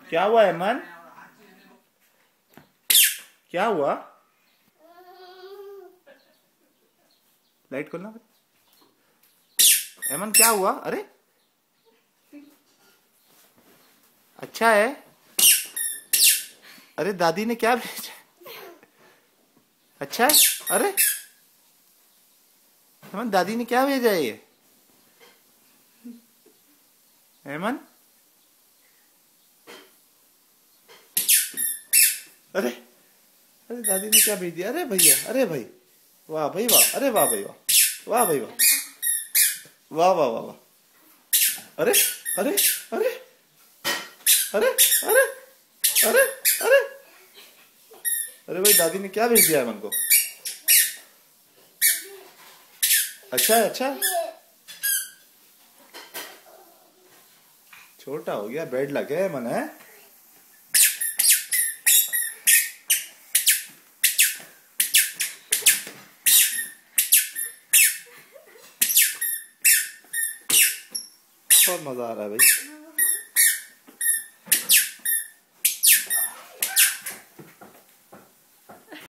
क्या हुआ एमन? क्या हुआ? लाइट खोलना। एमन क्या हुआ? अरे अच्छा है। अरे दादी ने क्या भेजा? अच्छा है। अरे एमन दादी ने क्या भेजा है ये? एमन अरे अरे दादी ने क्या भेज दिया? अरे भैया, अरे भाई, वाह भाई वाह, अरे वाह भाई वाह, वाह भाई वाह, वाह वाह वाह वाह। अरे अरे अरे अरे अरे अरे अरे अरे भाई दादी ने क्या भेज दिया एमन को? अच्छा है, अच्छा है। छोटा हो गया, बेड लग गया एमन है। बहुत मजा आ रहा है भाई।